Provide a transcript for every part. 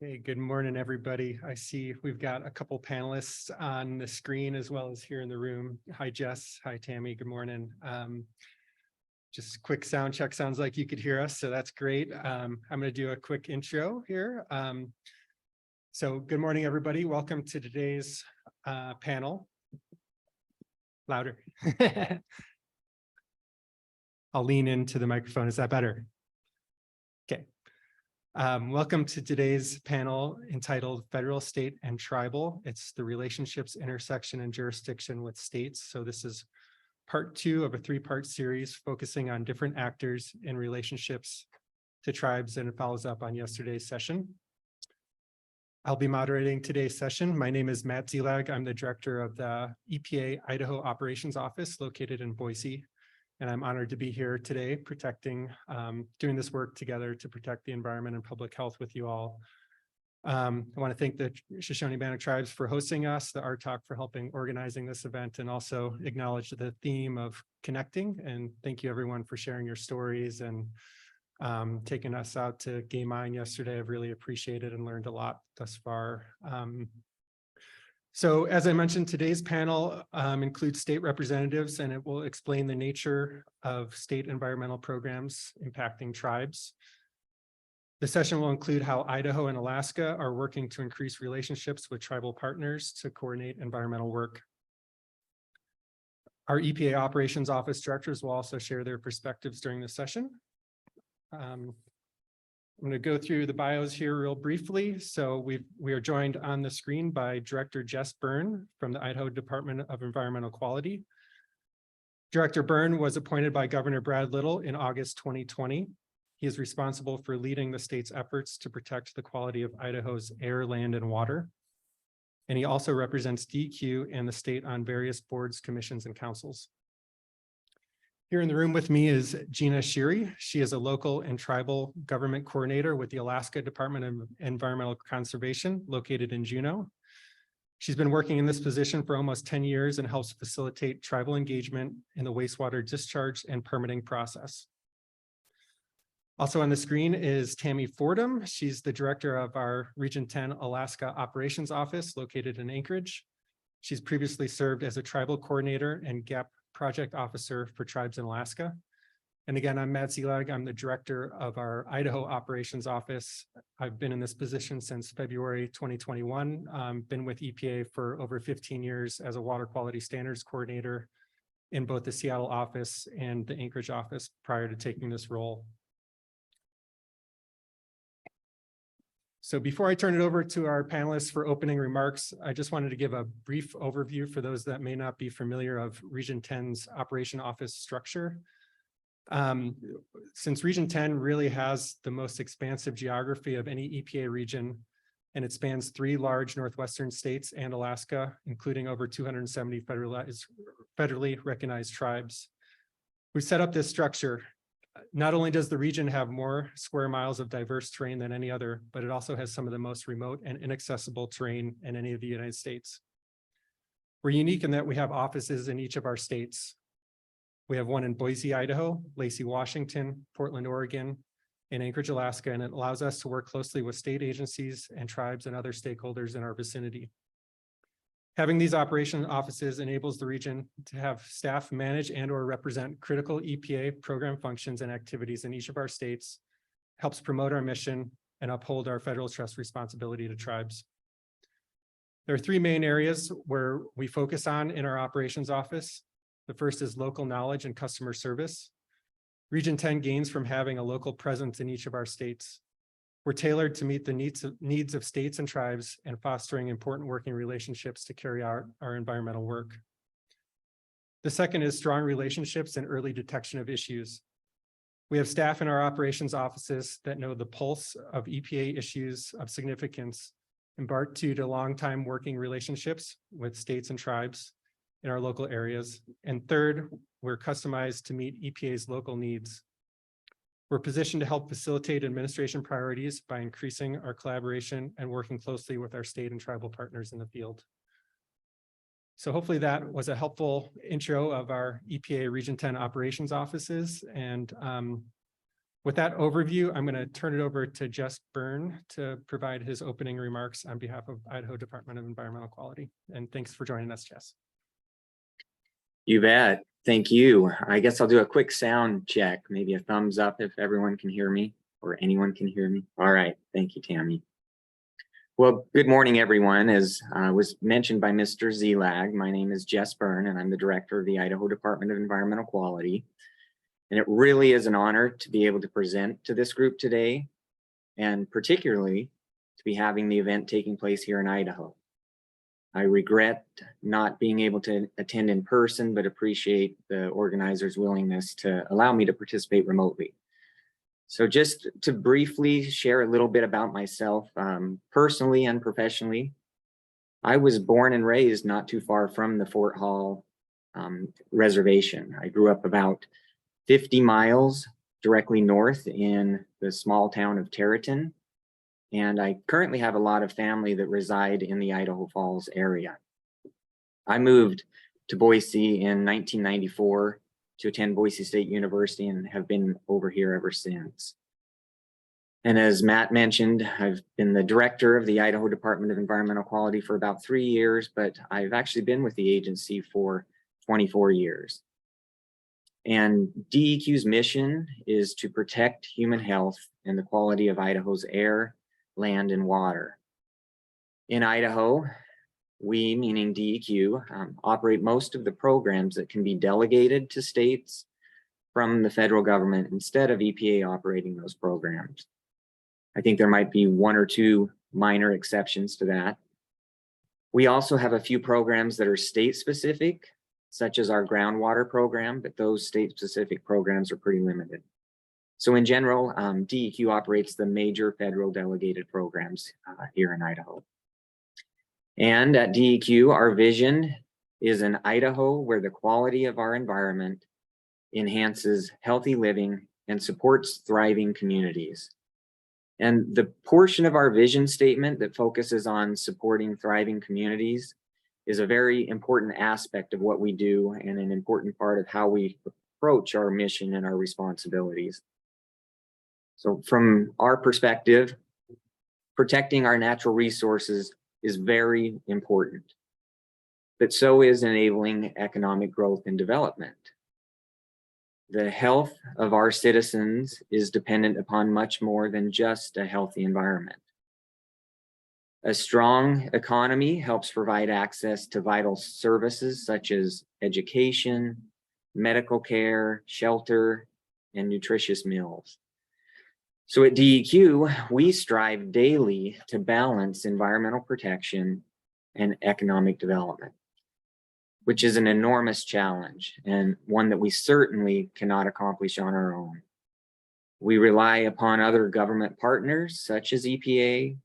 Hey, good morning, everybody. I see we've got a couple panelists on the screen as well as here in the room. Hi, Jess. Hi, Tammy. Good morning. Just quick sound check. Sounds like you could hear us, so that's great. I'm going to do a quick intro here. So good morning, everybody. Welcome to today's panel. Louder. I'll lean into the microphone. Is that better? Okay. Welcome to today's panel entitled Federal, State, and Tribal. It's the relationships, intersection, and jurisdiction with states. So this is part 2 of a 3-part series focusing on different actors in relationships to tribes, and it follows up on yesterday's session. I'll be moderating today's session. My name is Matt Zielag. I'm the director of the EPA Idaho Operations Office located in Boise. And I'm honored to be here today doing this work together to protect the environment and public health with you all. I want to thank the Shoshone-Bannock tribes for hosting us, the RTOC for helping organizing this event, and also acknowledge the theme of connecting. And thank you everyone for sharing your stories and taking us out to Game Mine yesterday. I've really appreciated and learned a lot thus far. So as I mentioned, today's panel includes state representatives, and it will explain the nature of state environmental programs impacting tribes. The session will include how Idaho and Alaska are working to increase relationships with tribal partners to coordinate environmental work. Our EPA Operations Office directors will also share their perspectives during the session. I'm going to go through the bios here real briefly. So we are joined on the screen by Director Jess Byrne from the Idaho Department of Environmental Quality. Director Byrne was appointed by Governor Brad Little in August 2020. He is responsible for leading the state's efforts to protect the quality of Idaho's air, land, and water. And he also represents DEQ and the state on various boards, commissions, and councils. Here in the room with me is Gina Sheary. She is a local and tribal government coordinator with the Alaska Department of Environmental Conservation located in Juneau. She's been working in this position for almost 10 years and helps facilitate tribal engagement in the wastewater discharge and permitting process. Also on the screen is Tammy Fordham. She's the director of our Region 10 Alaska Operations Office located in Anchorage. She's previously served as a tribal coordinator and GAP project officer for tribes in Alaska. And again, I'm Matt Zielag. I'm the director of our Idaho Operations Office. I've been in this position since February 2021. Been with EPA for over 15 years as a water quality standards coordinator in both the Seattle office and the Anchorage office prior to taking this role. So before I turn it over to our panelists for opening remarks, I just wanted to give a brief overview for those that may not be familiar of Region 10's Operation Office structure. Since Region 10 really has the most expansive geography of any EPA region, and it spans 3 large northwestern states and Alaska, including over 270 federally recognized tribes. We set up this structure. Not only does the region have more square miles of diverse terrain than any other, but it also has some of the most remote and inaccessible terrain in any of the United States. We're unique in that we have offices in each of our states. We have one in Boise, Idaho, Lacey, Washington, Portland, Oregon, and Anchorage, Alaska, and it allows us to work closely with state agencies and tribes and other stakeholders in our vicinity. Having these operation offices enables the region to have staff manage and or represent critical EPA program functions and activities in each of our states, helps promote our mission, and uphold our federal trust responsibility to tribes. There are 3 main areas where we focus on in our operations office. The first is local knowledge and customer service. Region 10 gains from having a local presence in each of our states. We're tailored to meet the needs of states and tribes and fostering important working relationships to carry out our environmental work. The second is strong relationships and early detection of issues. We have staff in our operations offices that know the pulse of EPA issues of significance, embarked due to long-time working relationships with states and tribes in our local areas. And third, we're customized to meet EPA's local needs. We're positioned to help facilitate administration priorities by increasing our collaboration and working closely with our state and tribal partners in the field. So hopefully that was a helpful intro of our EPA Region 10 operations offices. And With that overview, I'm going to turn it over to Jess Byrne to provide his opening remarks on behalf of Idaho Department of Environmental Quality. And thanks for joining us, Jess. You bet. Thank you. I guess I'll do a quick sound check, maybe a thumbs up if everyone can hear me or anyone can hear me. All right. Thank you, Tammy. Well, good morning, everyone. As was mentioned by Mr. Zelag, my name is Jess Byrne, and I'm the director of the Idaho Department of Environmental Quality. And it really is an honor to be able to present to this group today, and particularly to be having the event taking place here in Idaho. I regret not being able to attend in person, but appreciate the organizers' willingness to allow me to participate remotely. So just to briefly share a little bit about myself, personally and professionally, I was born and raised not too far from the Fort Hall reservation. I grew up about 50 miles directly north in the small town of Territon. And I currently have a lot of family that reside in the Idaho Falls area. I moved to Boise in 1994 to attend Boise State University and have been over here ever since. And as Matt mentioned, I've been the director of the Idaho Department of Environmental Quality for about 3 years, but I've actually been with the agency for 24 years. And DEQ's mission is to protect human health and the quality of Idaho's air, land, and water. In Idaho, we, meaning DEQ, operate most of the programs that can be delegated to states from the federal government instead of EPA operating those programs. I think there might be 1 or 2 minor exceptions to that. We also have a few programs that are state specific, such as our groundwater program, but those state specific programs are pretty limited. So in general, DEQ operates the major federal delegated programs here in Idaho. And at DEQ, our vision is an Idaho where the quality of our environment enhances healthy living and supports thriving communities. And the portion of our vision statement that focuses on supporting thriving communities is a very important aspect of what we do and an important part of how we approach our mission and our responsibilities. So from our perspective, protecting our natural resources is very important, but so is enabling economic growth and development. The health of our citizens is dependent upon much more than just a healthy environment. A strong economy helps provide access to vital services such as education, medical care, shelter, and nutritious meals. So at DEQ, we strive daily to balance environmental protection and economic development, which is an enormous challenge and one that we certainly cannot accomplish on our own. We rely upon other government partners such as EPA,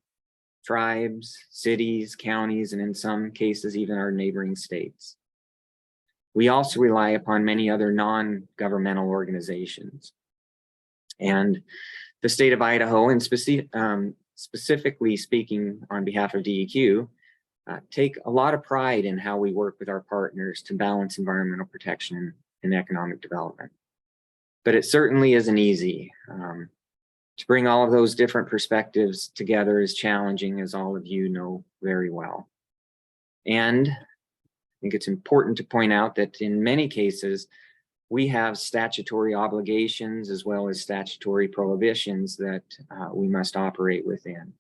tribes, cities, counties, and in some cases, even our neighboring states. We also rely upon many other non-governmental organizations. And the state of Idaho, and specifically speaking on behalf of DEQ, take a lot of pride in how we work with our partners to balance environmental protection and economic development. But it certainly isn't easy. To bring all of those different perspectives together is challenging, as all of you know very well. And I think it's important to point out that in many cases, we have statutory obligations as well as statutory prohibitions that we must operate within.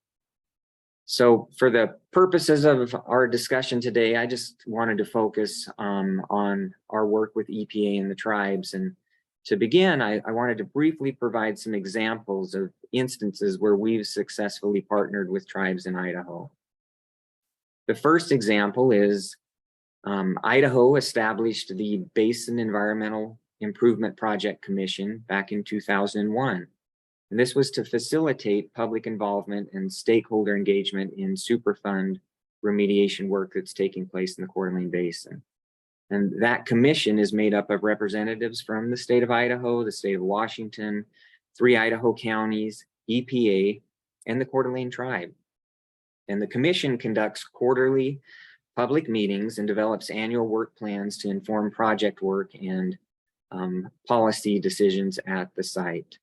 So for the purposes of our discussion today, I just wanted to focus on our work with EPA and the tribes. And to begin, I wanted to briefly provide some examples of instances where we've successfully partnered with tribes in Idaho. The first example is Idaho established the Basin Environmental Improvement Project Commission back in 2001. And this was to facilitate public involvement and stakeholder engagement in Superfund remediation work that's taking place in the Coeur d'Alene Basin. And that commission is made up of representatives from the state of Idaho, the state of Washington, 3 Idaho counties, EPA, and the Coeur d'Alene tribe. And the commission conducts quarterly public meetings and develops annual work plans to inform project work and policy decisions at the site.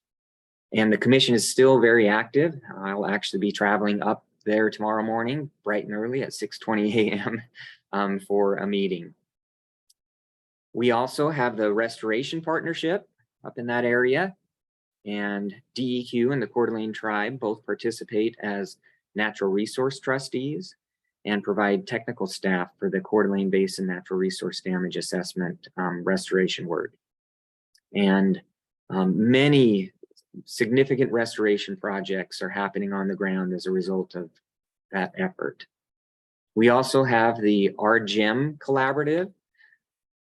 And the commission is still very active. I'll actually be traveling up there tomorrow morning, bright and early at 6:20 a.m. For a meeting. We also have the Restoration Partnership up in that area, and DEQ and the Coeur d'Alene Tribe both participate as natural resource trustees and provide technical staff for the Coeur d'Alene Basin Natural Resource Damage Assessment restoration work. And many significant restoration projects are happening on the ground as a result of that effort. We also have the RGEM Collaborative,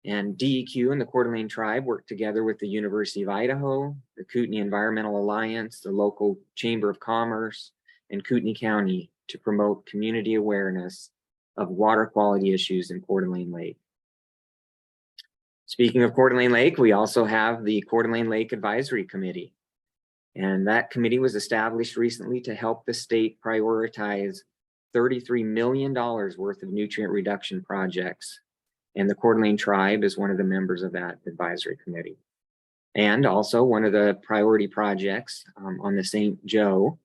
and DEQ and the Coeur d'Alene Tribe work together with the University of Idaho, the Kootenai Environmental Alliance, the local Chamber of Commerce, and Kootenai County to promote community awareness of water quality issues in Coeur d'Alene Lake. Speaking of Coeur d'Alene Lake, we also have the Coeur d'Alene Lake Advisory Committee. And that committee was established recently to help the state prioritize $33 million worth of nutrient reduction projects. And the Coeur d'Alene Tribe is one of the members of that advisory committee. And also one of the priority projects on the St. Joe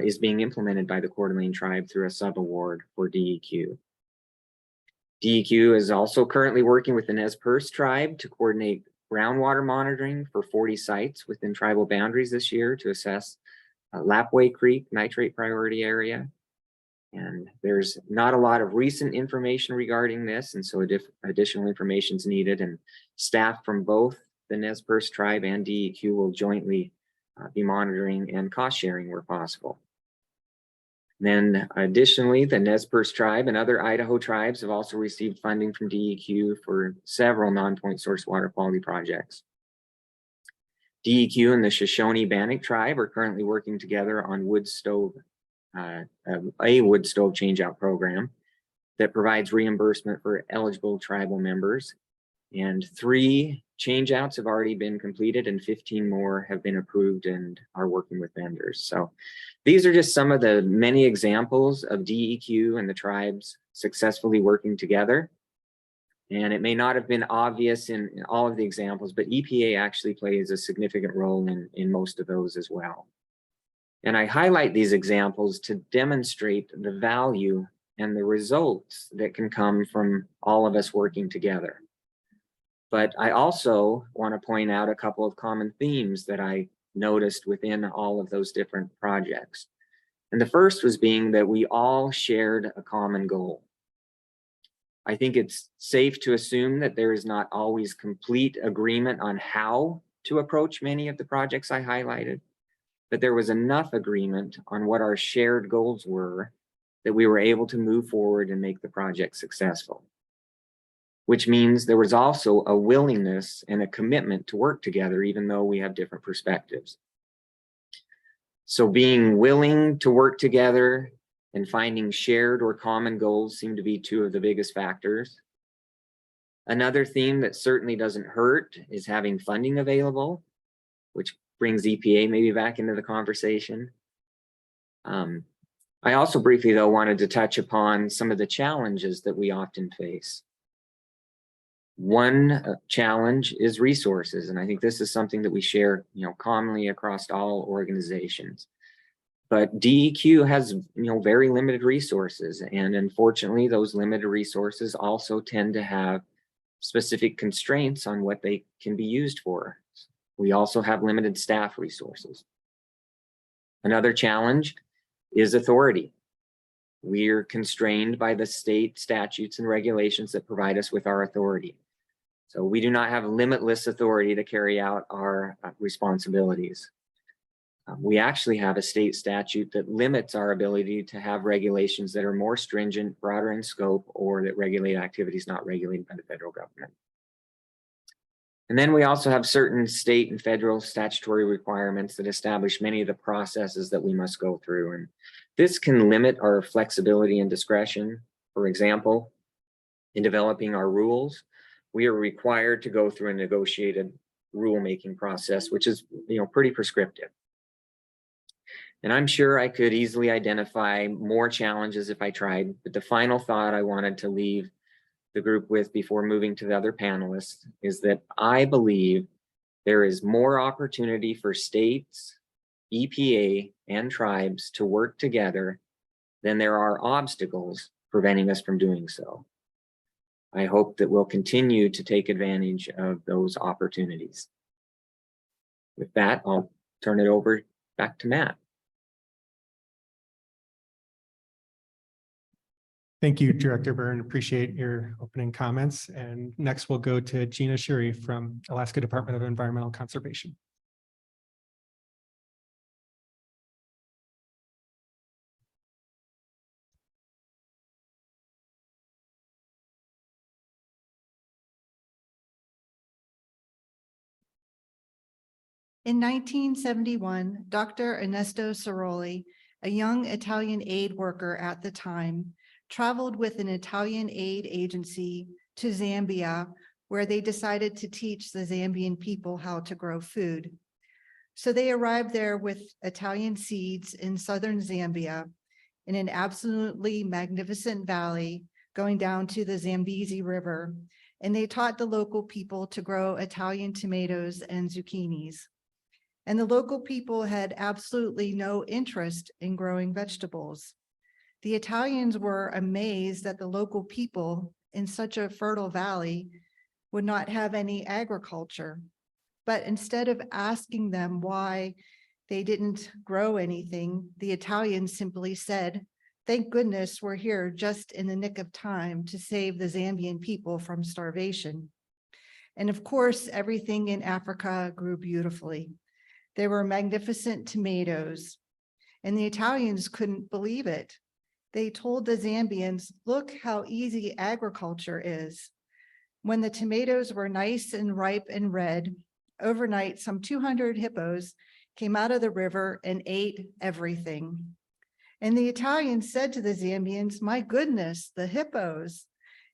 is being implemented by the Coeur d'Alene Tribe through a sub-award for DEQ. DEQ is also currently working with the Nez Perce Tribe to coordinate groundwater monitoring for 40 sites within tribal boundaries this year to assess Lapway Creek nitrate priority area. And there's not a lot of recent information regarding this, and so additional information is needed, and staff from both the Nez Perce Tribe and DEQ will jointly be monitoring and cost sharing where possible. Then additionally, the Nez Perce Tribe and other Idaho tribes have also received funding from DEQ for several non-point source water quality projects. DEQ and the Shoshone-Bannock Tribe are currently working together on a wood stove changeout program that provides reimbursement for eligible tribal members. And 3 changeouts have already been completed and 15 more have been approved and are working with vendors. So these are just some of the many examples of DEQ and the tribes successfully working together. And it may not have been obvious in all of the examples, but EPA actually plays a significant role in most of those as well. And I highlight these examples to demonstrate the value and the results that can come from all of us working together. But I also want to point out a couple of common themes that I noticed within all of those different projects. And the first was being that we all shared a common goal. I think it's safe to assume that there is not always complete agreement on how to approach many of the projects I highlighted, but there was enough agreement on what our shared goals were that we were able to move forward and make the project successful. Which means there was also a willingness and a commitment to work together, even though we have different perspectives. So being willing to work together and finding shared or common goals seem to be 2 of the biggest factors. Another theme that certainly doesn't hurt is having funding available, which brings EPA maybe back into the conversation. I also briefly, though, wanted to touch upon some of the challenges that we often face. One challenge is resources, and I think this is something that we share, commonly across all organizations. But DEQ has, very limited resources, and unfortunately, those limited resources also tend to have specific constraints on what they can be used for. We also have limited staff resources. Another challenge is authority. We're constrained by the state statutes and regulations that provide us with our authority. So we do not have limitless authority to carry out our responsibilities. We actually have a state statute that limits our ability to have regulations that are more stringent, broader in scope, or that regulate activities not regulated by the federal government. And then we also have certain state and federal statutory requirements that establish many of the processes that we must go through. And this can limit our flexibility and discretion. For example, in developing our rules, we are required to go through a negotiated rulemaking process, which is, pretty prescriptive. And I'm sure I could easily identify more challenges if I tried, but the final thought I wanted to leave the group with before moving to the other panelists is that I believe there is more opportunity for states EPA and tribes to work together than there are obstacles preventing us from doing so. I hope that we'll continue to take advantage of those opportunities. With that, I'll turn it over back to Matt. Thank you, Director Byrne. Appreciate your opening comments. And next we'll go to Gina Shuri from Alaska Department of Environmental Conservation. In 1971, Dr. Ernesto Ciroli, a young Italian aid worker at the time, traveled with an Italian aid agency to Zambia, where they decided to teach the Zambian people how to grow food. So they arrived there with Italian seeds in southern Zambia in an absolutely magnificent valley going down to the Zambezi River, and they taught the local people to grow Italian tomatoes and zucchinis. And the local people had absolutely no interest in growing vegetables. The Italians were amazed that the local people in such a fertile valley would not have any agriculture. But instead of asking them why they didn't grow anything, the Italians simply said, "Thank goodness we're here just in the nick of time to save the Zambian people from starvation." And of course, everything in Africa grew beautifully. There were magnificent tomatoes, and the Italians couldn't believe it. They told the Zambians, "Look how easy agriculture is." When the tomatoes were nice and ripe and red, overnight, some 200 hippos came out of the river and ate everything. And the Italians said to the Zambians, "My goodness, the hippos."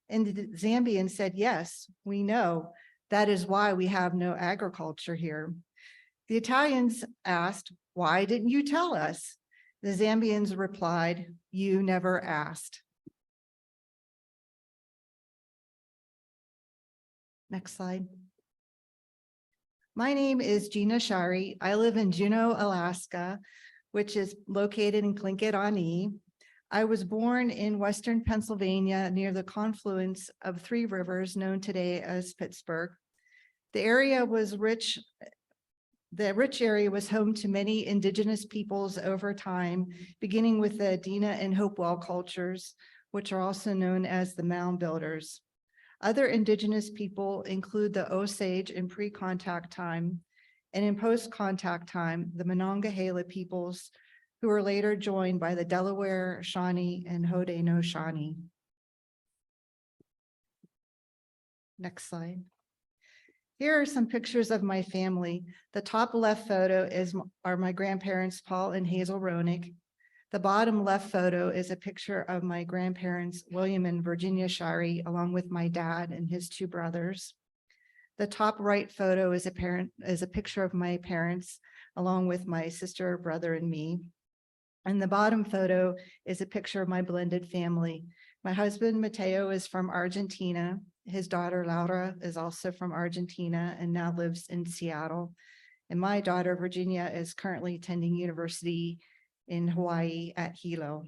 And the Zambians said, "Yes, we know. That is why we have no agriculture here." The Italians asked, "Why didn't you tell us?" The Zambians replied, "You never asked." Next slide. My name is Gina Shari. I live in Juneau, Alaska, which is located in Tlingit-on-Ee. I was born in Western Pennsylvania near the confluence of 3 rivers known today as Pittsburgh. The area was rich. The rich area was home to many indigenous peoples over time, beginning with the Dina and Hopewell cultures, which are also known as the Mound Builders. Other indigenous people include the Osage in pre-contact time, and in post-contact time, the Monongahela peoples, who were later joined by the Delaware, Shawnee, and Haudenosaunee. Next slide. Here are some pictures of my family. The top left photo are my grandparents, Paul and Hazel Roenick. The bottom left photo is a picture of my grandparents, William and Virginia Shari, along with my dad and his 2 brothers. The top right photo is a picture of my parents, along with my sister, brother, and me. And the bottom photo is a picture of my blended family. My husband, Mateo, is from Argentina. His daughter, Laura, is also from Argentina and now lives in Seattle. And my daughter, Virginia, is currently attending university in Hawaii at Hilo.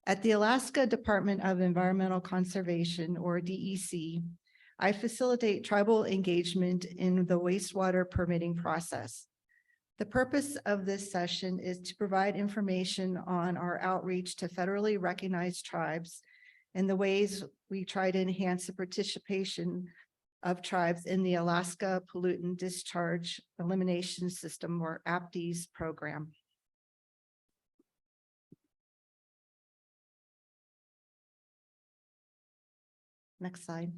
At the Alaska Department of Environmental Conservation, or DEC, I facilitate tribal engagement in the wastewater permitting process. The purpose of this session is to provide information on our outreach to federally recognized tribes and the ways we try to enhance the participation of tribes in the Alaska Pollutant Discharge Elimination System, or APDIS program. Next slide.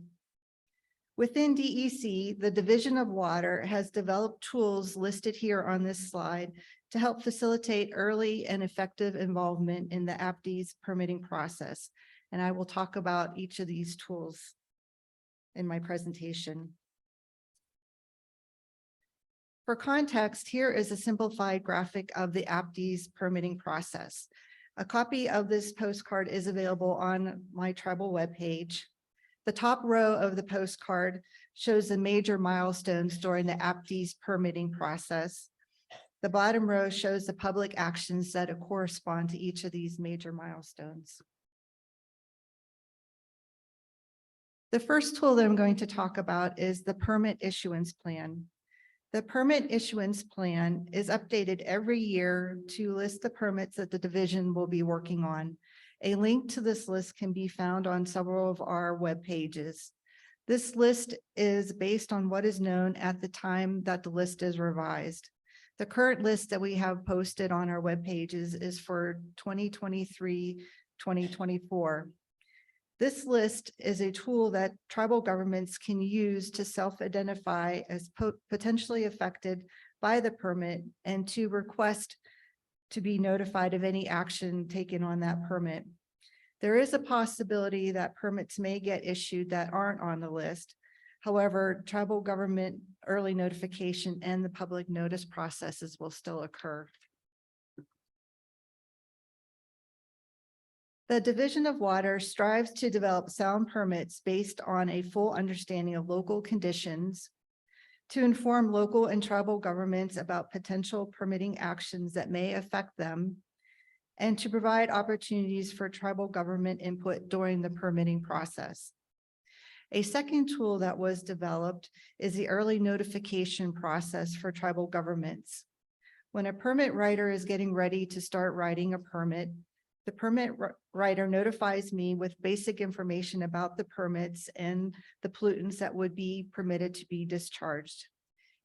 Within DEC, the Division of Water has developed tools listed here on this slide to help facilitate early and effective involvement in the APDIS permitting process. And I will talk about each of these tools in my presentation. For context, here is a simplified graphic of the APDIS permitting process. A copy of this postcard is available on my tribal webpage. The top row of the postcard shows the major milestones during the APDIS permitting process. The bottom row shows the public actions that correspond to each of these major milestones. The first tool that I'm going to talk about is the permit issuance plan. The permit issuance plan is updated every year to list the permits that the division will be working on. A link to this list can be found on several of our web pages. This list is based on what is known at the time that the list is revised. The current list that we have posted on our web pages is for 2023-2024. This list is a tool that tribal governments can use to self-identify as potentially affected by the permit and to request to be notified of any action taken on that permit. There is a possibility that permits may get issued that aren't on the list. However, tribal government early notification and the public notice processes will still occur. The Division of Water strives to develop sound permits based on a full understanding of local conditions, to inform local and tribal governments about potential permitting actions that may affect them, and to provide opportunities for tribal government input during the permitting process. A second tool that was developed is the early notification process for tribal governments. When a permit writer is getting ready to start writing a permit, the permit writer notifies me with basic information about the permits and the pollutants that would be permitted to be discharged.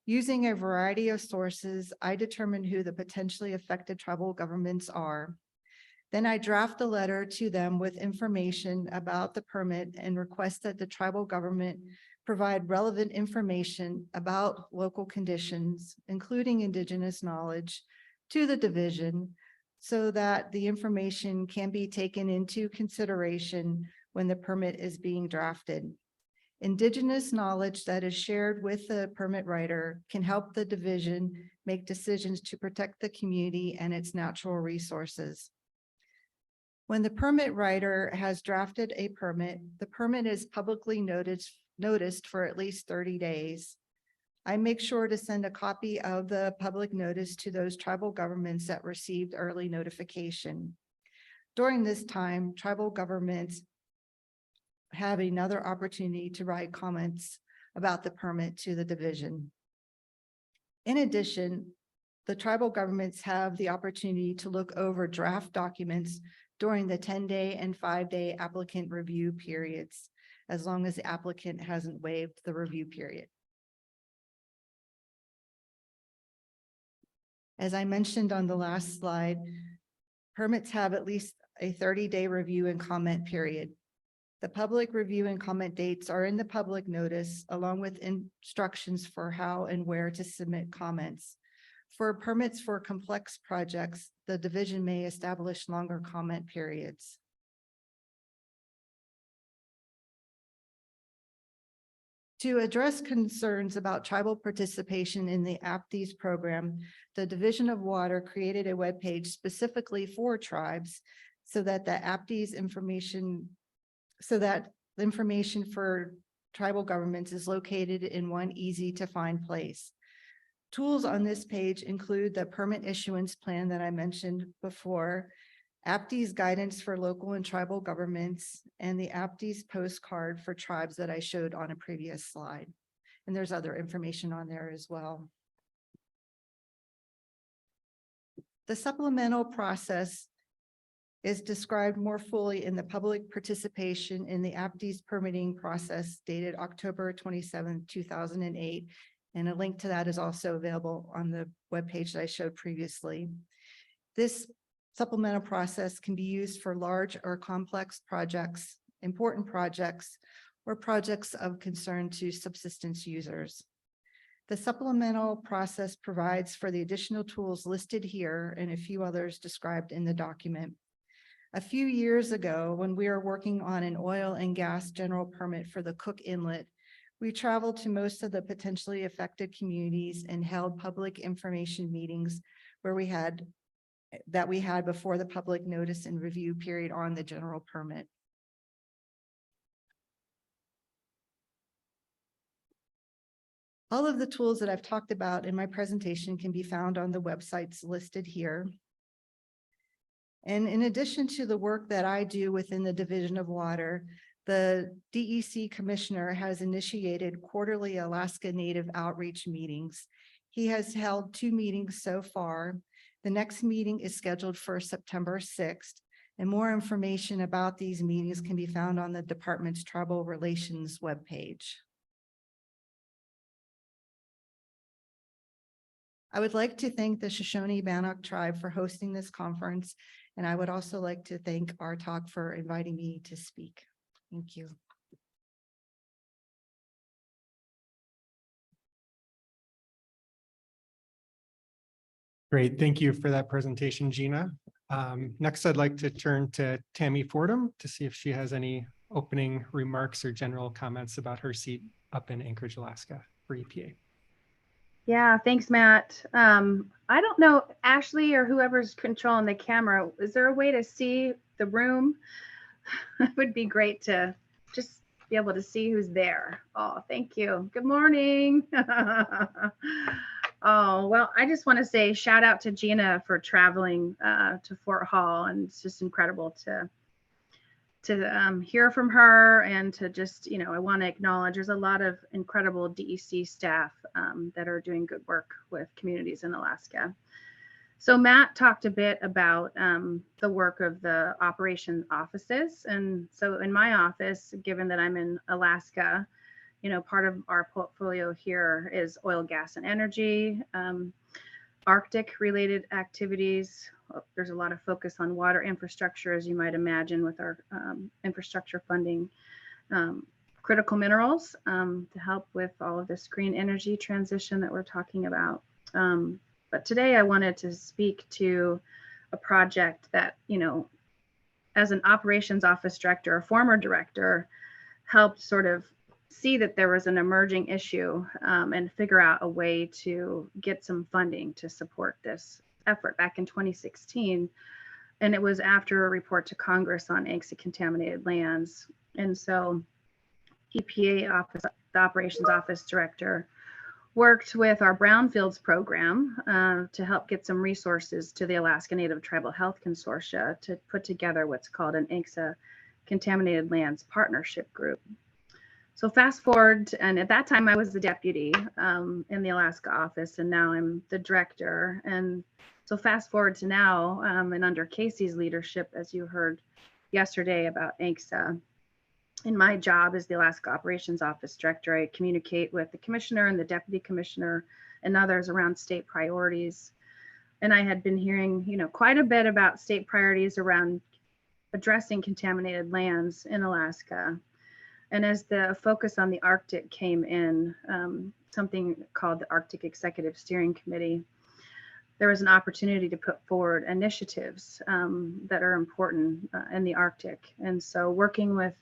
Using a variety of sources, I determine who the potentially affected tribal governments are. Then I draft a letter to them with information about the permit and request that the tribal government provide relevant information about local conditions, including indigenous knowledge, to the division, so that the information can be taken into consideration when the permit is being drafted. Indigenous knowledge that is shared with the permit writer can help the division make decisions to protect the community and its natural resources. When the permit writer has drafted a permit, the permit is publicly noticed for at least 30 days. I make sure to send a copy of the public notice to those tribal governments that received early notification. During this time, tribal governments have another opportunity to write comments about the permit to the division. In addition, the tribal governments have the opportunity to look over draft documents during the 10-day and 5-day applicant review periods, as long as the applicant hasn't waived the review period. As I mentioned on the last slide, permits have at least a 30-day review and comment period. The public review and comment dates are in the public notice, along with instructions for how and where to submit comments. For permits for complex projects, the division may establish longer comment periods. To address concerns about tribal participation in the APTES program, the Division of Water created a webpage specifically for tribes so that the APTES information for tribal governments is located in one easy to find place. Tools on this page include the permit issuance plan that I mentioned before, APTES guidance for local and tribal governments, and the APTES postcard for tribes that I showed on a previous slide. And there's other information on there as well. The supplemental process is described more fully in the public participation in the APTES permitting process dated October 27, 2008. And a link to that is also available on the webpage that I showed previously. This supplemental process can be used for large or complex projects, important projects, or projects of concern to subsistence users. The supplemental process provides for the additional tools listed here and a few others described in the document. A few years ago, when we were working on an oil and gas general permit for the Cook Inlet, we traveled to most of the potentially affected communities and held public information meetings where we had before the public notice and review period on the general permit. All of the tools that I've talked about in my presentation can be found on the websites listed here. And in addition to the work that I do within the Division of Water, the DEC Commissioner has initiated quarterly Alaska Native outreach meetings. He has held 2 meetings so far. The next meeting is scheduled for September 6th, and more information about these meetings can be found on the department's Tribal Relations webpage. I would like to thank the Shoshone-Bannock tribe for hosting this conference, and I would also like to thank RTOC for inviting me to speak. Thank you. Great, thank you for that presentation, Gina. Next, I'd like to turn to Tammy Fordham to see if she has any opening remarks or general comments about her seat up in Anchorage, Alaska for EPA. Yeah, thanks, Matt. I don't know, Ashley or whoever's controlling the camera, is there a way to see the room? It would be great to just be able to see who's there. Oh, thank you. Good morning. Oh, well, I just want to say shout out to Gina for traveling to Fort Hall, and it's just incredible to hear from her, and to just, I want to acknowledge there's a lot of incredible DEC staff that are doing good work with communities in Alaska. So Matt talked a bit about the work of the operations offices. And so in my office, given that I'm in Alaska, part of our portfolio here is oil, gas, and energy, Arctic related activities. There's a lot of focus on water infrastructure, as you might imagine, with our infrastructure funding, critical minerals to help with all of this green energy transition that we're talking about. But today I wanted to speak to a project that, as an operations office director, a former director, helped sort of see that there was an emerging issue and figure out a way to get some funding to support this effort back in 2016. And it was after a report to Congress on ANCSA contaminated lands. And so EPA office, the operations office director, worked with our Brownfields program to help get some resources to the Alaska Native Tribal Health Consortia to put together what's called an ANCSA Contaminated Lands Partnership Group. So fast forward, and at that time I was the deputy in the Alaska office, and now I'm the director. And so fast forward to now, and under Casey's leadership, as you heard yesterday about ANCSA, in my job as the Alaska Operations Office Director, I communicate with the commissioner and the deputy commissioner and others around state priorities. And I had been hearing, quite a bit about state priorities around addressing contaminated lands in Alaska. And as the focus on the Arctic came in, something called the Arctic Executive Steering Committee, there was an opportunity to put forward initiatives that are important in the Arctic. And so working with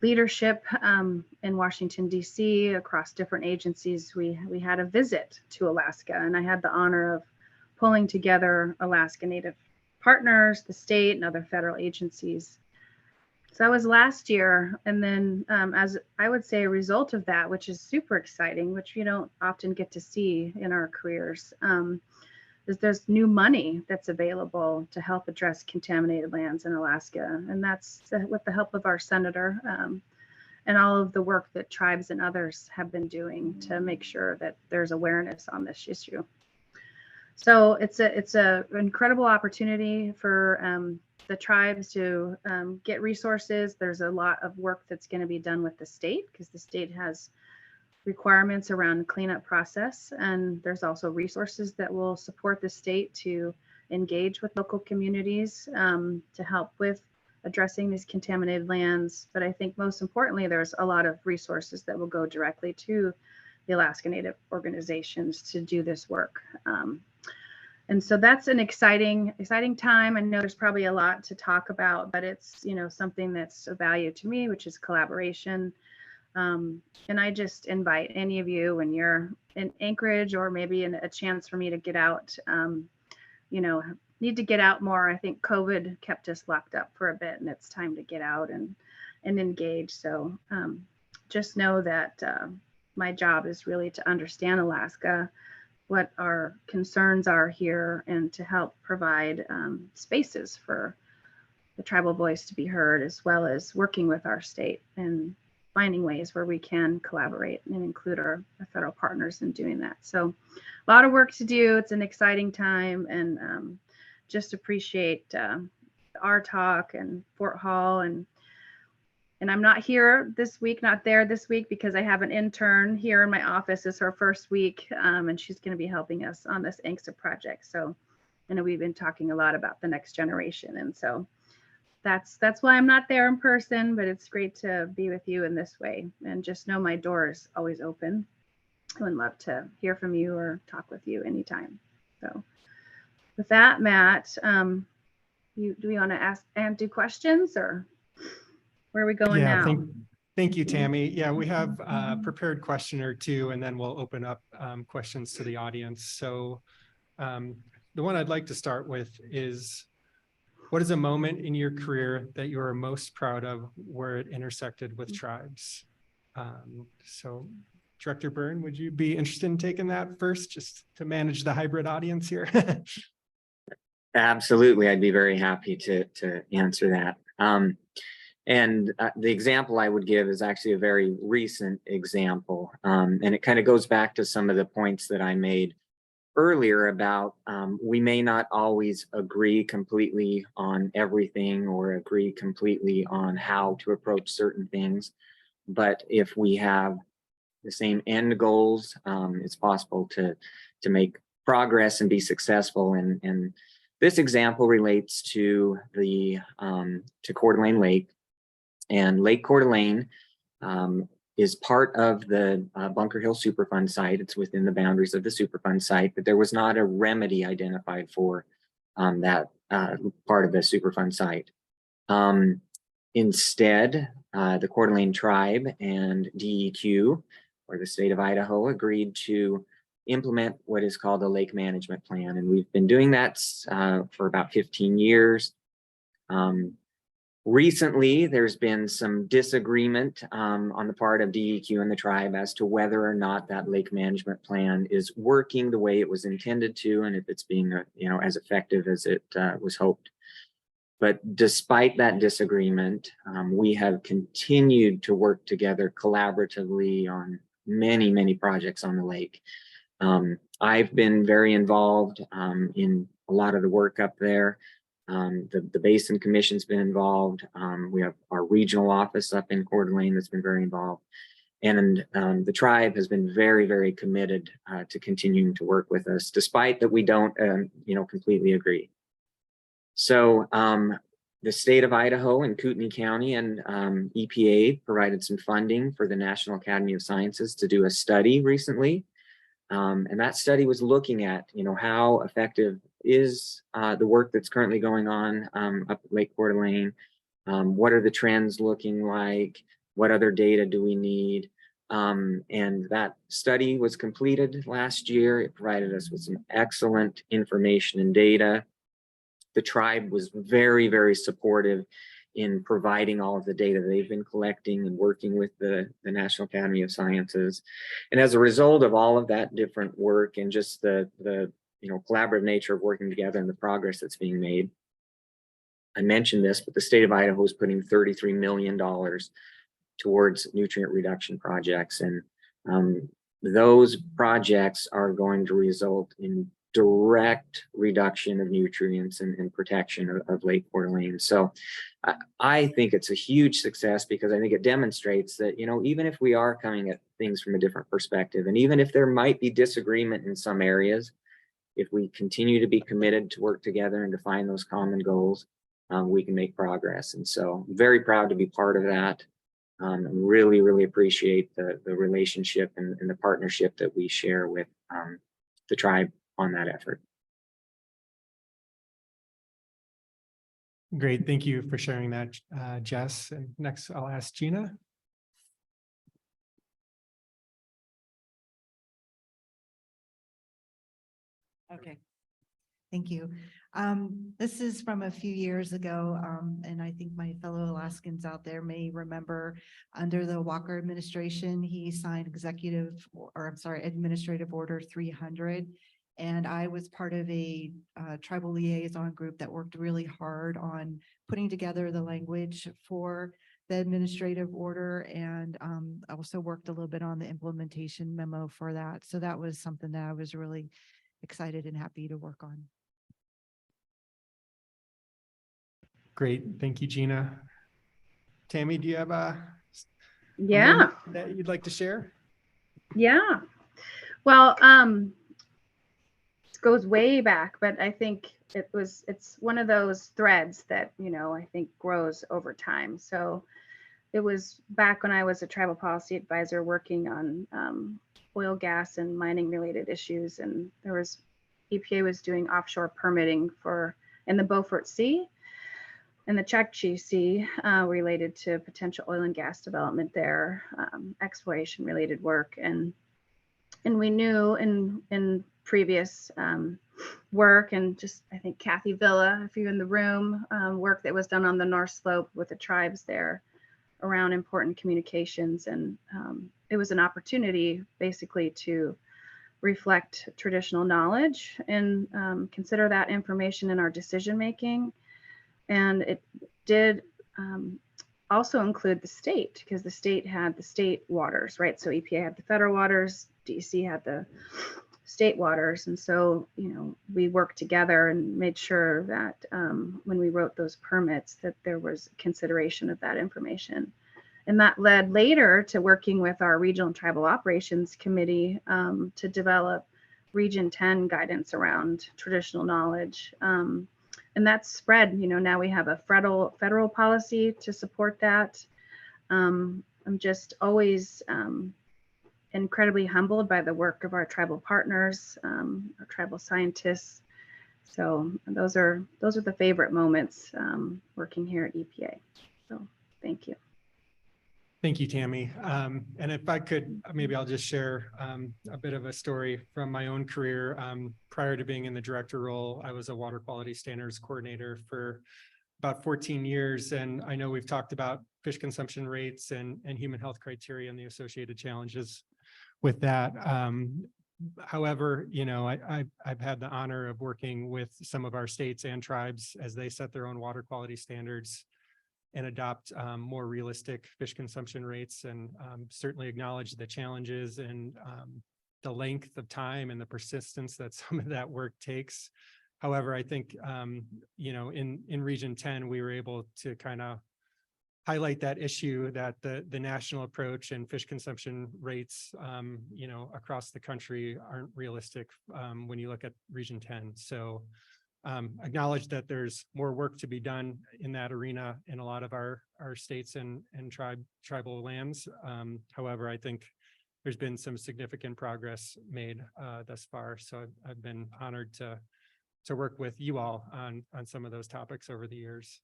leadership in Washington, D.C., across different agencies, we had a visit to Alaska, and I had the honor of pulling together Alaska Native partners, the state, and other federal agencies. So that was last year. And then as I would say, a result of that, which is super exciting, which you don't often get to see in our careers, is there's new money that's available to help address contaminated lands in Alaska. And that's with the help of our senator and all of the work that tribes and others have been doing to make sure that there's awareness on this issue. So it's a incredible opportunity for the tribes to get resources. There's a lot of work that's going to be done with the state, because the state has requirements around cleanup process, and there's also resources that will support the state to engage with local communities to help with addressing these contaminated lands. But I think most importantly, there's a lot of resources that will go directly to the Alaska Native organizations to do this work. And so that's an exciting time. I know there's probably a lot to talk about, but it's something that's of value to me, which is collaboration. And I just invite any of you, when you're in Anchorage, or maybe a chance for me to get out, need to get out more. I think COVID kept us locked up for a bit, and it's time to get out and engage. So just know that my job is really to understand Alaska, what our concerns are here, and to help provide spaces for the tribal voice to be heard, as well as working with our state and finding ways where we can collaborate and include our federal partners in doing that. So a lot of work to do. It's an exciting time, and just appreciate RTOC and Fort Hall, and I'm not here this week, not there this week, because I have an intern here in my office. It's her first week, and she's going to be helping us on this ANCSA project. So I know we've been talking a lot about the next generation, and so that's why I'm not there in person, but it's great to be with you in this way, and just know my door is always open. I would love to hear from you or talk with you anytime. So with that, Matt, do we want to ask and do questions, or where are we going Yeah, now? thank you, Tammy. Yeah, we have a prepared question or two, and then we'll open up questions to the audience. So the one I'd like to start with is, what is a moment in your career that you are most proud of where it intersected with tribes? So Director Byrne, would you be interested in taking that first, just to manage the hybrid audience here? Absolutely, I'd be very happy to answer that. And the example I would give is actually a very recent example. And it kind of goes back to some of the points that I made earlier about we may not always agree completely on everything or agree completely on how to approach certain things. But if we have the same end goals, it's possible to make progress and be successful. And this example relates to the to Coeur d'Alene Lake. And Lake Coeur d'Alene is part of the Bunker Hill Superfund site. It's within the boundaries of the Superfund site, but there was not a remedy identified for that part of the Superfund site. Instead, the Coeur d'Alene tribe and DEQ, or the state of Idaho, agreed to implement what is called a lake management plan. And we've been doing that for about 15 years. Recently, there's been some disagreement on the part of DEQ and the tribe as to whether or not that lake management plan is working the way it was intended to, and if it's being, as effective as it was hoped. But despite that disagreement, we have continued to work together collaboratively on many, many projects on the lake. I've been very involved in a lot of the work up there. The Basin Commission's been involved. We have our regional office up in Coeur d'Alene that's been very involved. And the tribe has been very, very committed to continuing to work with us, despite that we don't, completely agree. So the state of Idaho and Kootenai County and EPA provided some funding for the National Academy of Sciences to do a study recently. And that study was looking at, how effective is the work that's currently going on up at Lake Coeur d'Alene. What are the trends looking like? What other data do we need? And that study was completed last year. It provided us with some excellent information and data. The tribe was very, very supportive in providing all of the data they've been collecting and working with the National Academy of Sciences. And as a result of all of that different work and just the collaborative nature of working together and the progress that's being made, I mentioned this, but the state of Idaho is putting $33 million towards nutrient reduction projects. And those projects are going to result in direct reduction of nutrients and protection of Lake Coeur d'Alene. So I think it's a huge success, because I think it demonstrates that, even if we are coming at things from a different perspective, and even if there might be disagreement in some areas, if we continue to be committed to work together and to find those common goals, we can make progress. And so I'm very proud to be part of that. And really, really appreciate the relationship and the partnership that we share with the tribe on that effort. Great, thank you for sharing that, Jess. And next, I'll ask Gina. Okay. Thank you. This is from a few years ago, and I think my fellow Alaskans out there may remember under the Walker administration, he signed Administrative Order 300. And I was part of a tribal liaison group that worked really hard on putting together the language for the administrative order, and also worked a little bit on the implementation memo for that. So that was something that I was really excited and happy to work on. Great. Thank you, Gina. Tammy, do you have a Yeah. moment that you'd like to share? Yeah. Well, it goes way back, but I think it's one of those threads that, I think grows over time. So it was back when I was a tribal policy advisor working on oil, gas, and mining related issues. And EPA was doing offshore permitting in the Beaufort Sea and the Chukchi Sea related to potential oil and gas development there, exploration related work. And we knew in previous work, and just, I think Kathy Villa, if you're in the room, work that was done on the North Slope with the tribes there around important communications. And it was an opportunity basically to reflect traditional knowledge and consider that information in our decision making. And it did also include the state, because the state had the state waters, right? So EPA had the federal waters, DEC had the state waters. And so, we worked together and made sure that when we wrote those permits, that there was consideration of that information. And that led later to working with our Regional and Tribal Operations Committee to develop Region 10 guidance around traditional knowledge. And that's spread, now we have a federal policy to support that. I'm just always incredibly humbled by the work of our tribal partners, our tribal scientists. So those are the favorite moments working here at EPA. So thank you. Thank you, Tammy. And if I could, maybe I'll just share a bit of a story from my own career. Prior to being in the director role, I was a water quality standards coordinator for about 14 years. And I know we've talked about fish consumption rates and human health criteria and the associated challenges with that. However, I've had the honor of working with some of our states and tribes as they set their own water quality standards and adopt more realistic fish consumption rates, and certainly acknowledge the challenges and the length of time and the persistence that some of that work takes. However, I think, in Region 10, we were able to kind of highlight that issue, that the national approach and fish consumption rates, across the country aren't realistic when you look at Region 10. So acknowledge that there's more work to be done in that arena in a lot of our states and tribal lands. However, I think there's been some significant progress made thus far. So I've been honored to work with you all on some of those topics over the years.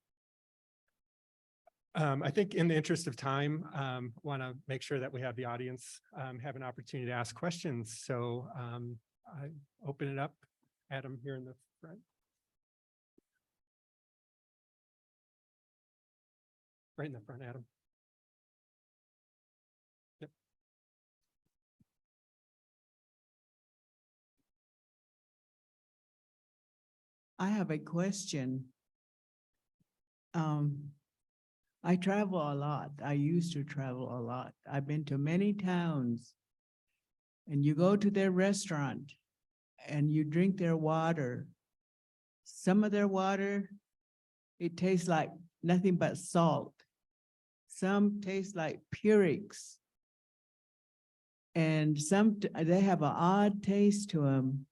I think in the interest of time, want to make sure that we have the audience have an opportunity to ask questions. So I open it up. Adam here in the front. Right in the front, Adam. Yep. I have a question. I travel a lot. I used to travel a lot. I've been to many towns. And you go to their restaurant and you drink their water. Some of their water, it tastes like nothing but salt. Some taste like Purex. And some, they have an odd taste to them.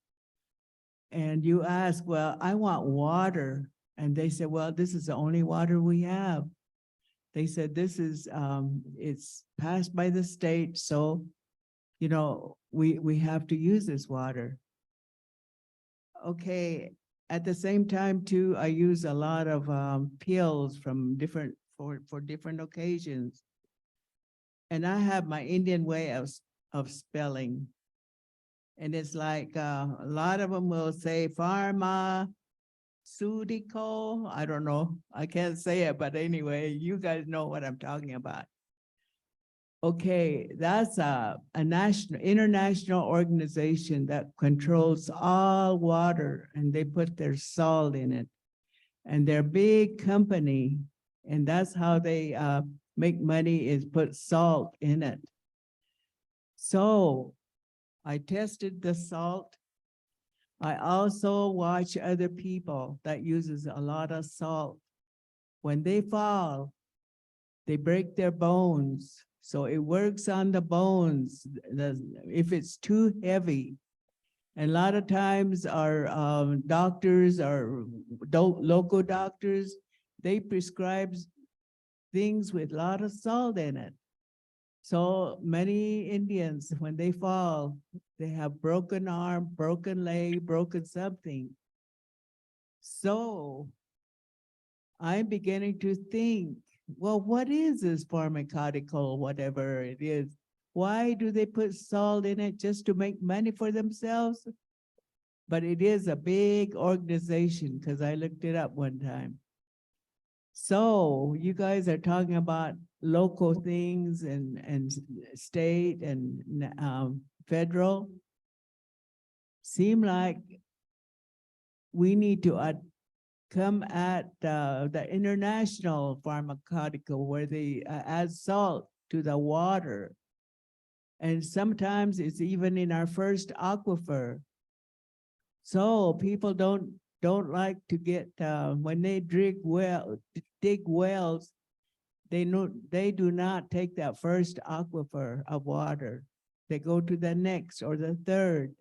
And you ask, well, I want water. And they said, well, this is the only water we have. They said, this is, it's passed by the state. So, we have to use this water. Okay. At the same time too, I use a lot of pills from for different occasions. And I have my Indian way of spelling. And it's like, a lot of them will say pharmaceutical. I don't know. I can't say it, but anyway, you guys know what I'm talking about. Okay, that's a international organization that controls all water, and they put their salt in it. And they're a big company, and that's how they make money, is put salt in it. So I tested the salt. I also watch other people that uses a lot of salt. When they fall, they break their bones. So it works on the bones if it's too heavy. And a lot of times our doctors, our local doctors, they prescribe things with a lot of salt in it. So many Indians, when they fall, they have broken arm, broken leg, broken something. So I'm beginning to think, well, what is this pharmaceutical, whatever it is? Why do they put salt in it, just to make money for themselves? But it is a big organization, because I looked it up one time. So you guys are talking about local things and state and federal. Seem like we need to come at the international pharmaceutical, where they add salt to the water. And sometimes it's even in our first aquifer. So people don't like to get, when they dig wells, they do not take that first aquifer of water. They go to the next or the third.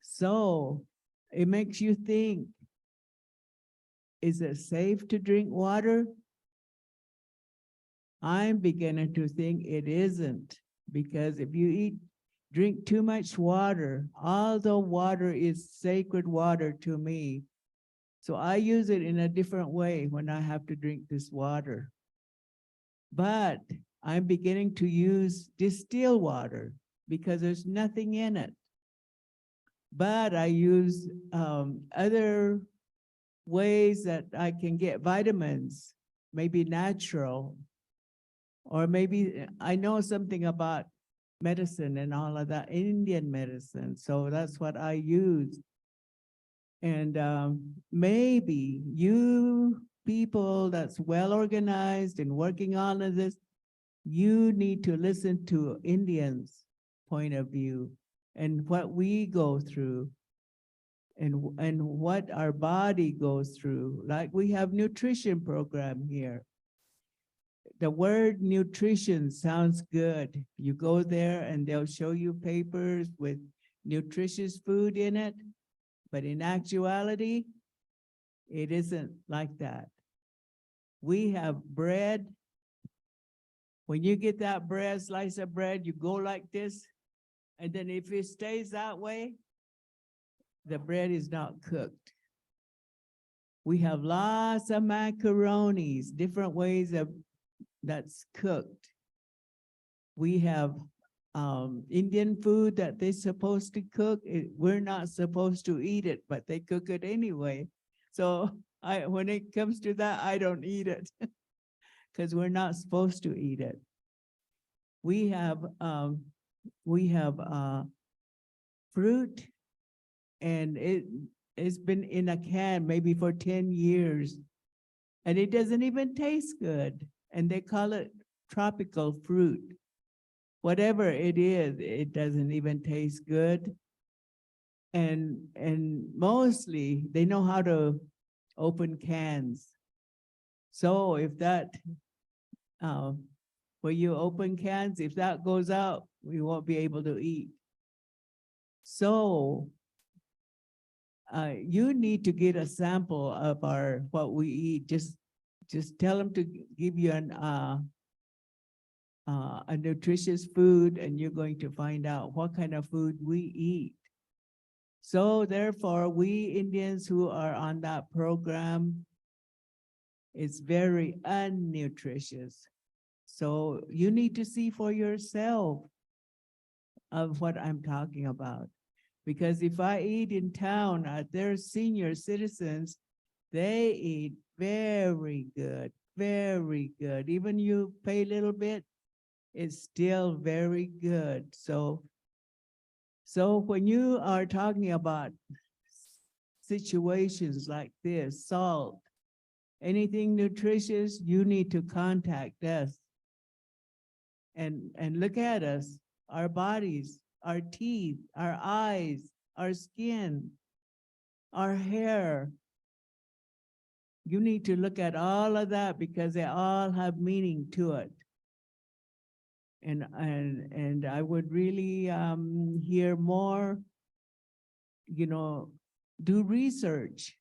So it makes you think, is it safe to drink water? I'm beginning to think it isn't, because if you drink too much water, although water is sacred water to me, so I use it in a different way when I have to drink this water. But I'm beginning to use distilled water because there's nothing in it. But I use other ways that I can get vitamins, maybe natural, or maybe I know something about medicine and all of that, Indian medicine. So that's what I use. And maybe you people that's well organized and working on this, you need to listen to Indians' point of view and what we go through and what our body goes through. Like we have nutrition program here. The word nutrition sounds good. You go there and they'll show you papers with nutritious food in it, but in actuality, it isn't like that. We have bread. When you get that bread, slice of bread, you go like this, and then if it stays that way, the bread is not cooked. We have lots of macaronis, different ways of that's cooked. We have Indian food that they're supposed to cook. We're not supposed to eat it, but they cook it anyway. So when it comes to that, I don't eat it because we're not supposed to eat it. We have fruit, and it's been in a can maybe for 10 years, and it doesn't even taste good. And they call it tropical fruit. Whatever it is, it doesn't even taste good. And mostly they know how to open cans. So if that, when you open cans, if that goes out, we won't be able to eat. So you need to get a sample of what we eat. Just tell them to give you a nutritious food, and you're going to find out what kind of food we eat. So therefore, we Indians who are on that program, it's very unnutritious. So you need to see for yourself. of what I'm talking about. Because if I eat in town, their senior citizens, they eat very good, very good. Even you pay a little bit, it's still very good. So when you are talking about situations like this, salt, anything nutritious, you need to contact us. And look at us, our bodies, our teeth, our eyes, our skin, our hair. You need to look at all of that because they all have meaning to it. And I would really hear more, do research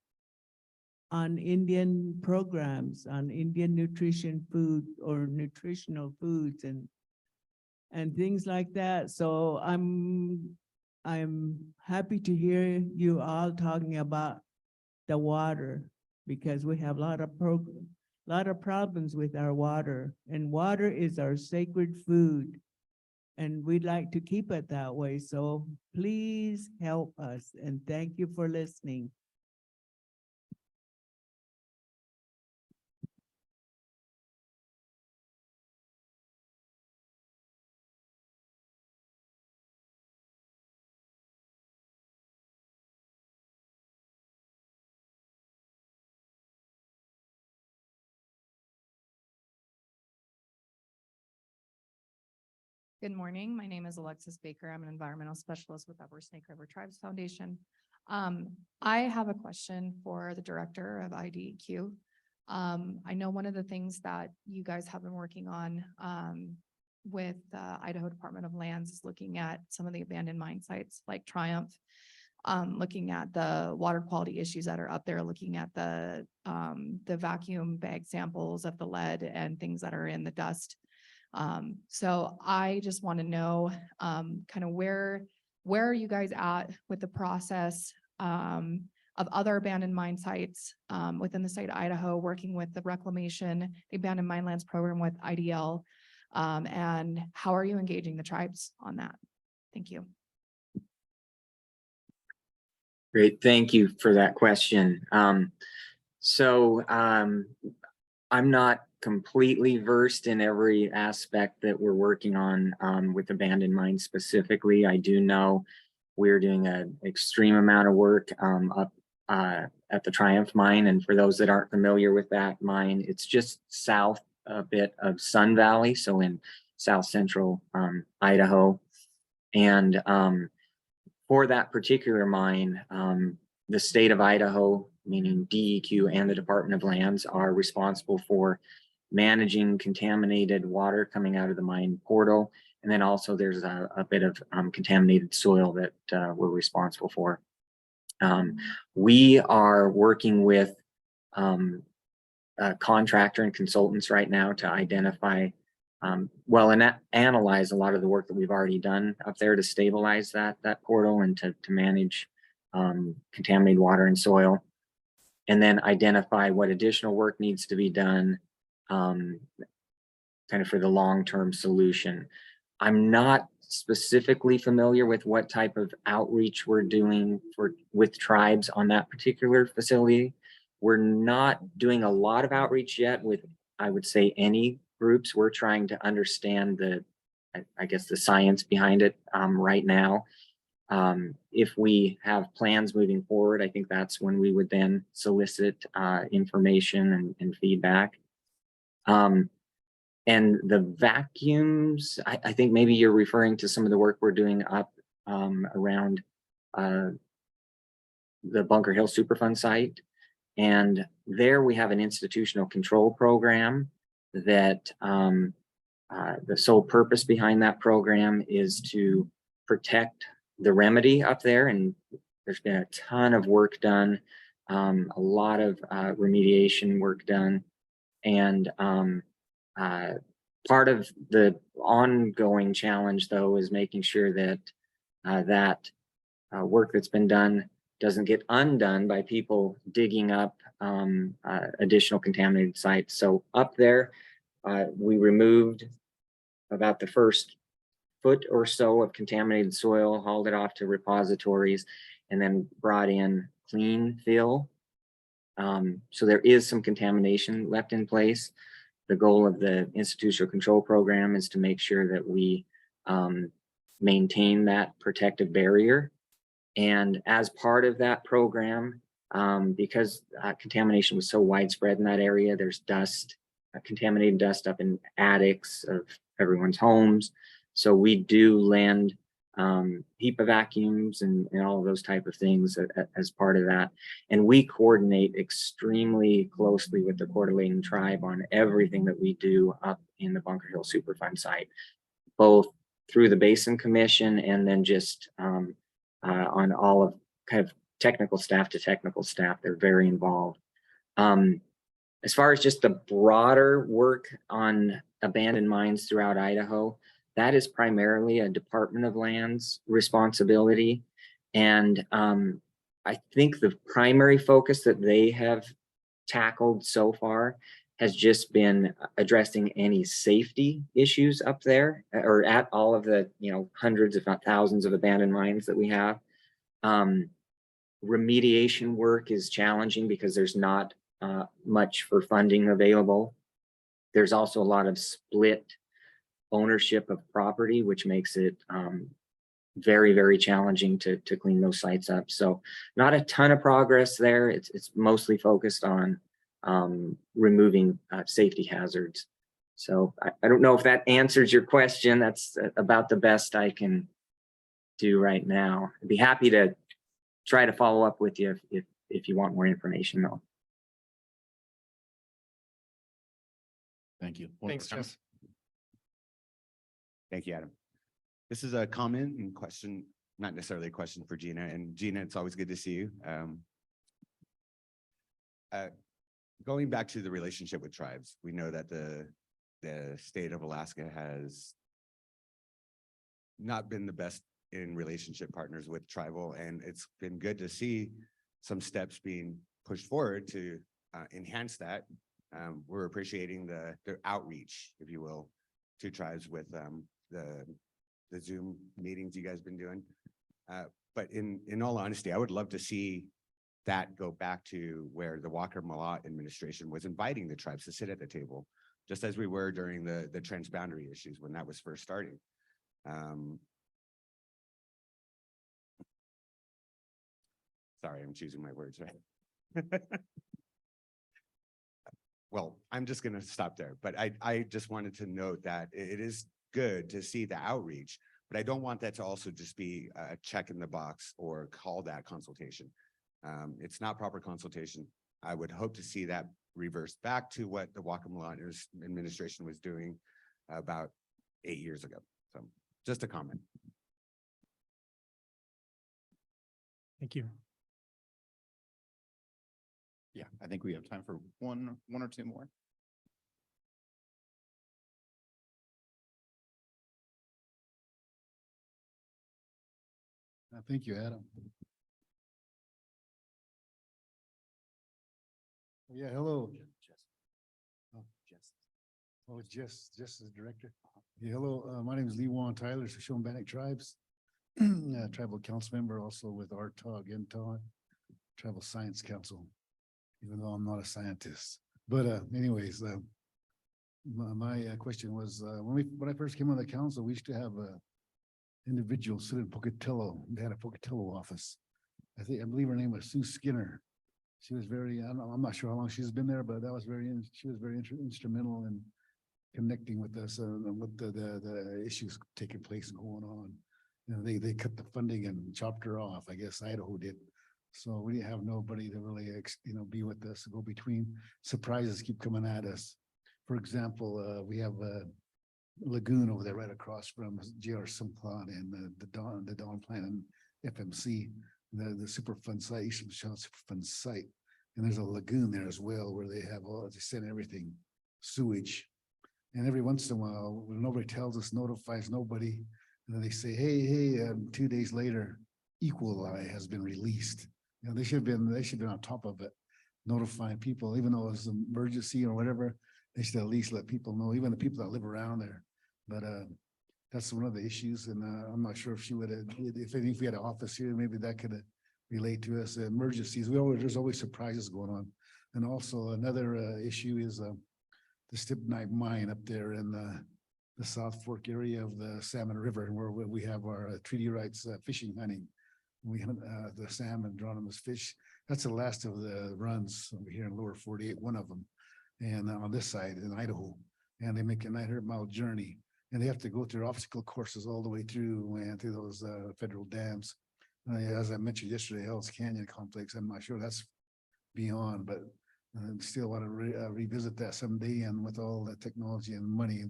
on Indian programs, on Indian nutrition food or nutritional foods and things like that. So I'm happy to hear you all talking about the water, because we have a lot of problems with our water, and water is our sacred food, and we'd like to keep it that way. So please help us, and thank you for listening. Good morning. My name is Alexis Baker. I'm an environmental specialist with Upper Snake River Tribes Foundation. I have a question for the director of IDEQ. I know one of the things that you guys have been working on with the Idaho Department of Lands is looking at some of the abandoned mine sites like Triumph, looking at the water quality issues that are up there, looking at the vacuum bag samples of the lead and things that are in the dust. So I just want to know kind of where are you guys at with the process of other abandoned mine sites within the state of Idaho, working with the reclamation, the abandoned mine lands program with IDL, and how are you engaging the tribes on that? Thank you. Great, thank you for that question. So I'm not completely versed in every aspect that we're working on with abandoned mines specifically. I do know we're doing an extreme amount of work up at the Triumph mine. And for those that aren't familiar with that mine, it's just south a bit of Sun Valley, so in south central Idaho. And for that particular mine, the state of Idaho, meaning DEQ and the Department of Lands, are responsible for managing contaminated water coming out of the mine portal. And then also there's a bit of contaminated soil that we're responsible for. We are working with a contractor and consultants right now to identify, and analyze a lot of the work that we've already done up there to stabilize that portal and to manage contaminated water and soil, and then identify what additional work needs to be done kind of for the long-term solution. I'm not specifically familiar with what type of outreach we're doing with tribes on that particular facility. We're not doing a lot of outreach yet with, I would say, any groups. We're trying to understand I guess the science behind it right now. If we have plans moving forward, I think that's when we would then solicit information and feedback. And the vacuums, I think maybe you're referring to some of the work we're doing up around the Bunker Hill Superfund site. And there we have an institutional control program that the sole purpose behind that program is to protect the remedy up there. And there's been a ton of work done, a lot of remediation work done. And part of the ongoing challenge, though, is making sure that that work that's been done doesn't get undone by people digging up additional contaminated sites. So up there, we removed about the first foot or so of contaminated soil, hauled it off to repositories, and then brought in clean fill. So there is some contamination left in place. The goal of the institutional control program is to make sure that we maintain that protective barrier. And as part of that program, because contamination was so widespread in that area, there's dust, contaminated dust up in attics of everyone's homes. So we do lend HEPA vacuums and all of those type of things as part of that. And we coordinate extremely closely with the Coeur d'Alene tribe on everything that we do up in the Bunker Hill Superfund site, both through the Basin Commission and then just on all of kind of technical staff to technical staff. They're very involved. As far as just the broader work on abandoned mines throughout Idaho, that is primarily a Department of Lands responsibility. And I think the primary focus that they have tackled so far has just been addressing any safety issues up there or at all of the, hundreds, if not thousands of abandoned mines that we have. Remediation work is challenging because there's not much for funding available. There's also a lot of split ownership of property, which makes it very, very challenging to clean those sites up. So not a ton of progress there. It's mostly focused on removing safety hazards. So I don't know if that answers your question. That's about the best I can do right now. I'd be happy to try to follow up with you if you want more information though. Thank you. Thanks, Jess. Thank you, Adam. This is a comment and question, not necessarily a question for Gina. And Gina, it's always good to see you. Going back to the relationship with tribes, we know that the state of Alaska has not been the best in relationship partners with tribal, and it's been good to see some steps being pushed forward to enhance that. We're appreciating the outreach, if you will, to tribes with the Zoom meetings you guys been doing. But in all honesty, I would love to see that go back to where the Walker-Malott administration was inviting the tribes to sit at the table, just as we were during the transboundary issues when that was first starting. Sorry, I'm choosing my words, right? Well, I'm just going to stop there, but I just wanted to note that it is good to see the outreach, but I don't want that to also just be a check in the box or call that consultation. It's not proper consultation. I would hope to see that reversed back to what the Walker-Malott administration was doing about 8 years ago. So just a comment. Thank you. Yeah, I think we have time for one or two more. Thank you, Adam. Yeah, hello. Jess is the director. Yeah, hello, my name is Lee Juan Tyler, Shoshone-Bannock Tribes. Tribal council member, also with RTOC and Tribal Science Council, even though I'm not a scientist. But anyways, my question was, when I first came on the council, we used to have individuals sit in Pocatello. They had a Pocatello office. I believe her name was Sue Skinner. She was very, I'm not sure how long she's been there, but she was very instrumental in connecting with us and with the issues taking place and going on. They cut the funding and chopped her off. I guess Idaho did. So we didn't have nobody to really, be with us, go between. Surprises keep coming at us. For example, we have a lagoon over there right across from JR Simplot and the Dawn Plant and FMC, the Superfund site, Eastern Michelle Superfund site. And there's a lagoon there as well where they send everything, sewage. And every once in a while, when nobody tells us, notifies nobody, and then they say, hey, 2 days later, Equali has been released. They should have been on top of it, notifying people, even though it's an emergency or whatever. They should at least let people know, even the people that live around there. But that's one of the issues, and I'm not sure if she would, if we had an office here, maybe that could relate to us. Emergencies, there's always surprises going on. And also another issue is the Stibnite mine up there in the South Fork area of the Salmon River, where we have our treaty rights fishing hunting. We hunt the salmon, drawn them as fish. That's the last of the runs over here in lower 48, one of them. And on this side in Idaho, and they make a 900-mile journey, and they have to go through obstacle courses all the way through and through those federal dams. As I mentioned yesterday, Hell's Canyon complex, I'm not sure that's beyond, but still want to revisit that someday. And with all the technology and money,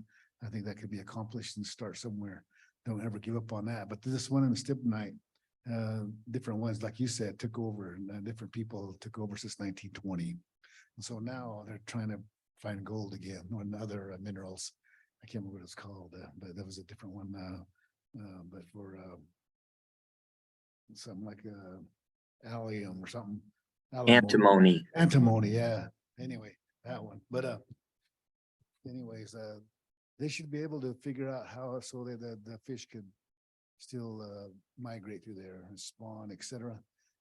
I think that could be accomplished and start somewhere. Don't ever give up on that. But this one in Stibnite, different ones, like you said, took over, and different people took over since 1920. And so now they're trying to find gold again and other minerals. I can't remember what it's called, but that was a different one. But for something like allium or something. Antimony. Antimony, yeah. Anyway, that one. But anyways, they should be able to figure out how so that the fish could still migrate through there and spawn, etc.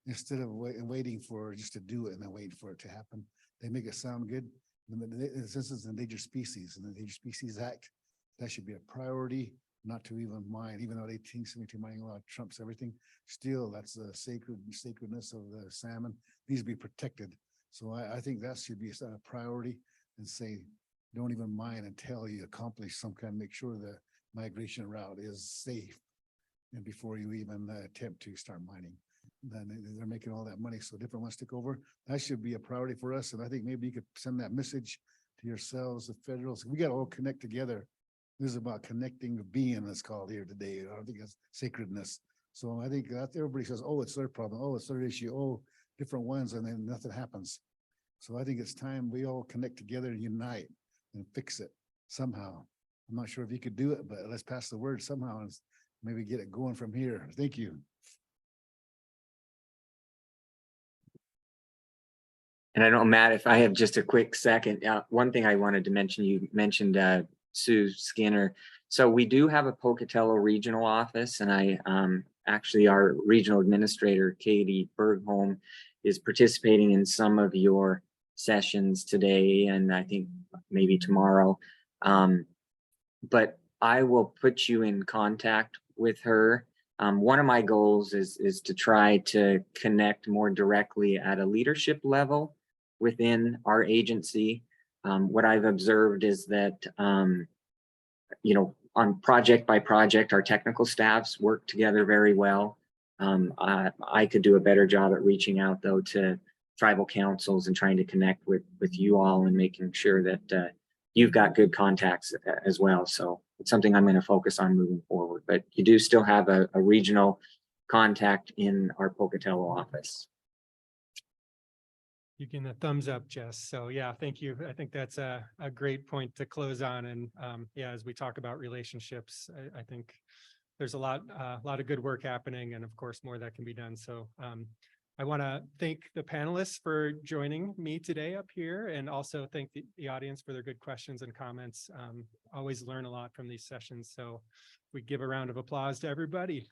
Instead of waiting for just to do it and then wait for it to happen. They make it sound good. This is an endangered species, and the Endangered Species Act, that should be a priority, not to even mine, even though 1872 mining law trumps everything. Still, that's the sacredness of the salmon needs to be protected. So I think that should be a priority, and say, don't even mine until you accomplish some kind, make sure the migration route is safe. And before you even attempt to start mining, then they're making all that money. So different ones take over. That should be a priority for us. And I think maybe you could send that message to yourselves, the federals. We got to all connect together. This is about connecting the being that's called here today. I don't think that's sacredness. So I think that everybody says, oh, it's their problem. Oh, it's their issue. Oh, different ones. And then nothing happens. So I think it's time we all connect together and unite and fix it somehow. I'm not sure if you could do it, but let's pass the word somehow and maybe get it going from here. Thank you. And I don't know, Matt, if I have just a quick second, one thing I wanted to mention, you mentioned Sue Skinner. So we do have a Pocatello regional office, and I actually our regional administrator, Katie Bergholm, is participating in some of your sessions today, and I think maybe tomorrow. But I will put you in contact with her. One of my goals is to try to connect more directly at a leadership level within our agency. What I've observed is that, you know, on project by project, our technical staffs work together very well. I could do a better job at reaching out though to tribal councils and trying to connect with you all and making sure that you've got good contacts as well. So it's something I'm going to focus on moving forward, but you do still have a regional contact in our Pocatello office. You can thumbs up, Jess. So yeah, thank you. I think that's a great point to close on. And yeah, as we talk about relationships, I think there's a lot of good work happening, and of course more that can be done. So I want to thank the panelists for joining me today up here, and also thank the audience for their good questions and comments. Always learn a lot from these sessions. So we give a round of applause to everybody.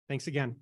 Thanks again.